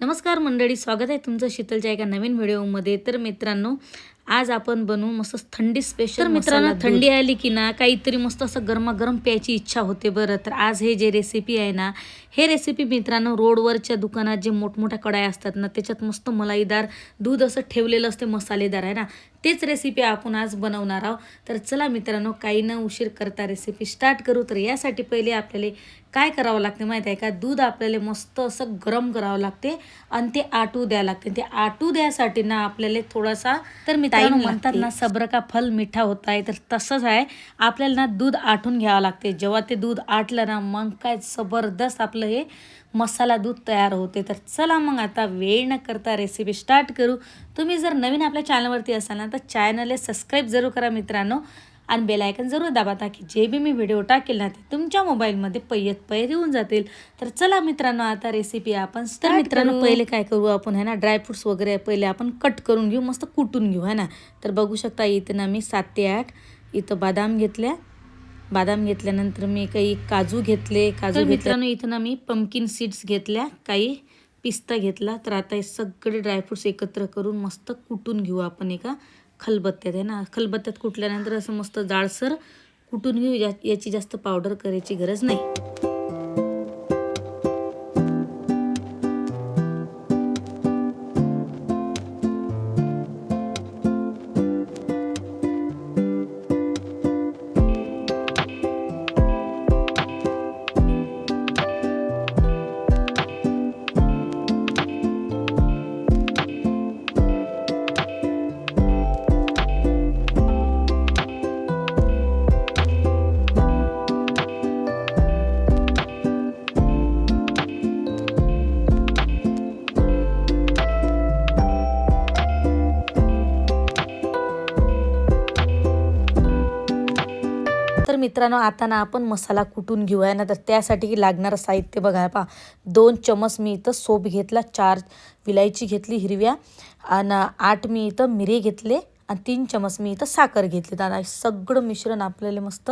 नमस्कार मंडळी, स्वागत आहे तुमचं शीतलच्या एका नवीन व्हिडिओमध्ये। तर मित्रांनो, आज आपण बनवू मस्त थंडी स्पेशल। तर मित्रांनो, थंडी आली की ना काहीतरी मस्त असं गरमागरम प्यायची इच्छा होते बरं। तर आज हे जे रेसिपी आहे ना, हे रेसिपी मित्रांनो रोडवरच्या दुकानात जे मोठमोठ्या कढया असतात ना, त्याच्यात मस्त मलाईदार दूध असं ठेवलेलं असते, मसालेदार आहे ना, तेच रेसिपी आपण आज बनवणार आहोत। तर चला मित्रांनो, काही न उशीर करता रेसिपी स्टार्ट करू। तर यासाठी पहिले आपल्याला काय करावं लागते माहिती आहे का, दूध आपल्याला मस्त असं गरम करावं लागते आणि ते आटू द्यावं लागते। ते आटू द्यासाठी ना आपल्याला थोडासा, तर मित्रांनो म्हणतात ना सब्र का फल मीठा होता है, तर तसंच आहे, आपल्याला ना दूध आटून घ्यावं लागते। जेव्हा ते दूध आटलं ना, मग काय जबरदस्त आपलं हे मसाला दूध तयार होते। तर चला मग आता वेळ न करता रेसिपी स्टार्ट करू। तुम्ही जर नवीन आपल्या चॅनलवरती असाल ना, तर चॅनलला सबस्क्राईब जरूर करा मित्रांनो, आणि बेल आयकन जरूर दाबा, ताकी जे बी मी व्हिडिओ टाकेल ना ते तुमच्या मोबाईलमध्ये पैत येऊन जातील। तर चला मित्रांनो, आता रेसिपी आपण तर मित्रांनो पहिले काय करू आपण आहे ना, ड्रायफ्रुट्स वगैरे पहिले आपण कट करून घेऊ, मस्त कुटून घेऊ है ना। तर बघू शकता इथं ना मी 7 ते 8 इथं बादाम घेतल्या। बादाम घेतल्यानंतर मी काही काजू घेतले। मित्रांनो इथं ना मी पंपकिन सीड्स घेतल्या, काही पिस्ता घेतला। तर आता हे सगळे ड्रायफ्रुट्स एकत्र करून मस्त कुटून घेऊ आपण एका खलबत्त्यात आहे ना। खलबत्त्यात कुटल्यानंतर असं मस्त जाडसर कुटून घेऊ, याची जास्त पावडर करायची गरज नाही। तर मित्रांनो आता ना आपण मसाला कुटून घेऊ आहे ना। तर त्यासाठी लागणारं साहित्य बघा, पहा 2 चमच मी इथं सोप घेतला, 4 विलायची घेतली हिरव्या, आणि 8 मी इथं मिरे घेतले, आणि 3 चमच मी इथं साखर घेतली। तर सगळं मिश्रण आपल्याला मस्त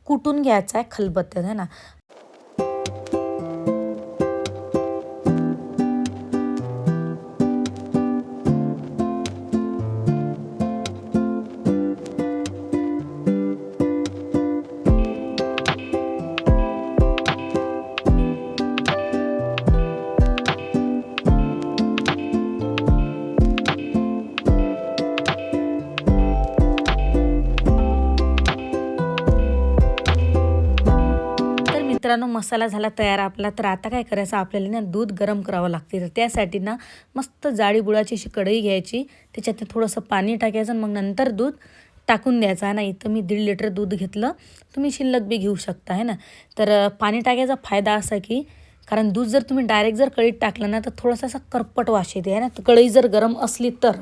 कुटून घ्यायचं आहे खलबत्त्यात आहे ना। मित्रांनो मसाला झाला तयार आपला। तर आता काय करायचं, आपल्याला ना दूध गरम करावं लागते। तर त्यासाठी ना मस्त जाडी बुडाची अशी कढई घ्यायची, त्याच्यात थोडंसं पाणी टाकायचं, मग नंतर दूध टाकून द्यायचं आहे ना। इथं मी 1.5 लिटर दूध घेतलं, तुम्ही शिल्लक बी घेऊ शकता आहे ना। तर पाणी टाकायचा फायदा असा की, कारण दूध जर तुम्ही डायरेक्ट जर कढईत टाकलं ना, तर थोडासा असा करपट वास येते आहे ना। तर कढई जर गरम असली तर,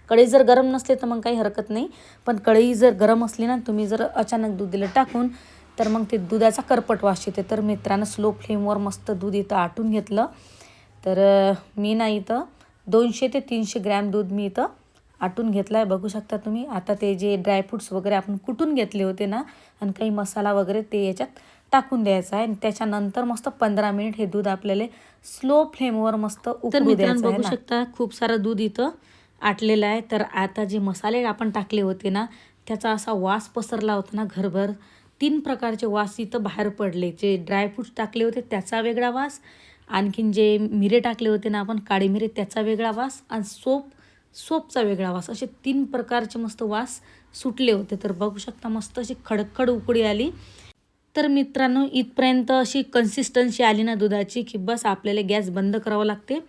कढई जर गरम नसली तर मग काही हरकत नाही, पण कढई जर गरम असली ना, तुम्ही जर अचानक दूध दिलं टाकून, तर मग ते दुधाचा करपट वास येते। तर मित्रांनो स्लो फ्लेमवर मस्त दूध इथं आटून घेतलं। तर मी ना इथं 200 ते 300 ग्रॅम दूध मी इथं आटून घेतलं आहे, बघू शकता तुम्ही। आता ते जे ड्रायफ्रुट्स वगैरे आपण कुटून घेतले होते ना, आणि काही मसाला वगैरे ते याच्यात टाकून द्यायचा आहे, आणि त्याच्यानंतर मस्त 15 मिनिट हे दूध आपल्याला स्लो फ्लेमवर मस्त उकळू द्यायचं आहे। बघू शकता खूप सारं दूध इथं आटलेलं आहे। तर आता जे मसाले आपण टाकले होते ना, त्याचा असा वास पसरला होता ना घरभर। 3 प्रकारचे वास इथं बाहेर पडले। जे ड्रायफ्रुट्स टाकले होते त्याचा वेगळा वास, आणखीन जे मिरे टाकले होते ना आपण, काळे मिरे, त्याचा वेगळा वास, आणि सोपचा वेगळा वास, असे 3 प्रकारचे मस्त वास सुटले होते। तर बघू शकता मस्त अशी खडखड उकळी आली। तर मित्रांनो इथपर्यंत अशी कन्सिस्टन्सी आली ना दुधाची, की बस आपल्याला गॅस बंद करावं लागते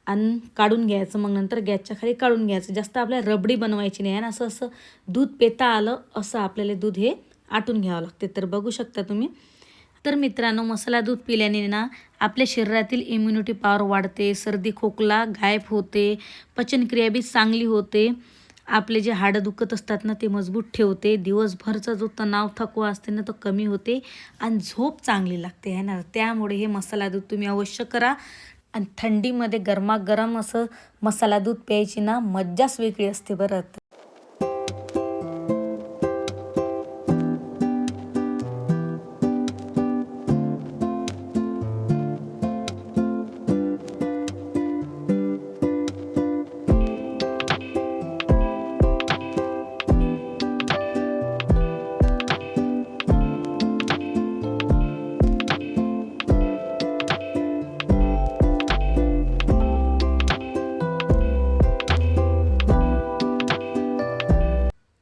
आणि काढून घ्यायचं। मग नंतर गॅसच्या खाली काढून घ्यायचं, जास्त आपल्याला रबडी बनवायची नाही आहे ना। असं असं दूध पेता आलं असं आपल्याला दूध हे आटून घ्यावं लागते। तर बघू शकता तुम्ही। तर मित्रांनो मसाला दूध पिल्याने ना आपल्या शरीरातील इम्युनिटी पॉवर वाढते, सर्दी खोकला गायब होते, पचनक्रिया बी चांगली होते, आपले जे हाडं दुखत असतात ना ते मजबूत ठेवते, दिवसभरचा जो तणाव थकवा असते ना तो कमी होते, आणि झोप चांगली लागते आहे ना। त्यामुळे हे मसाला दूध तुम्ही अवश्य करा, आणि थंडीमध्ये गरमागरम असं मसाला दूध प्यायची ना मज्जाच वेगळी असते बरं।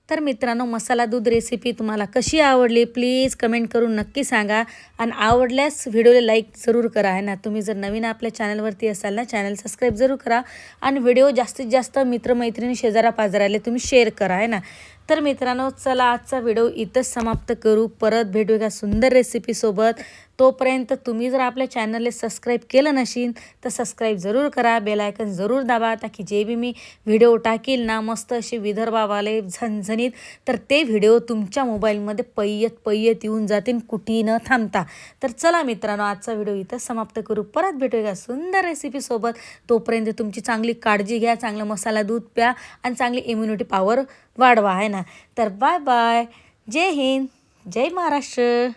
तर मित्रांनो, मसाला दूध रेसिपी तुम्हाला कशी आवडली प्लीज कमेंट करून नक्की सांगा. आणि आवडल्यास व्हिडिओला लाईक जरूर करा आहे ना. तुम्ही जर नवीन आपल्या चॅनलवरती असाल ना, चॅनल सबस्क्राईब जरूर करा. आणि व्हिडिओ जास्तीत जास्त मित्रमैत्रिणी शेजारा पाजाराले तुम्ही शेअर करा आहे ना. तर मित्रांनो, चला आजचा व्हिडिओ इथंच समाप्त करू. परत भेटू एका सुंदर रेसिपीसोबत. तोपर्यंत तुम्ही जर आपल्या चॅनलला सबस्क्राईब केलं नसेल तर सबस्क्राईब जरूर करा. बेल आयकन जरूर दाबा, ताकी जे बी मी व्हिडिओ टाकील ना मस्त असे विदर्भावाले झणझणीत, तर ते व्हिडिओ तुमच्या मोबाईलमध्ये पय्यत येऊन जातील कुठेही न थांबता. तर चला मित्रांनो, आजचा व्हिडिओ इथं समाप्त करू. परत भेटू एका सुंदर रेसिपीसोबत. तोपर्यंत तुमची चांगली काळजी घ्या, चांगलं मसाला दूध प्या आणि चांगली इम्युनिटी पॉवर वाढवा आहे ना. तर बाय बाय. जय हिंद, जय महाराष्ट्र.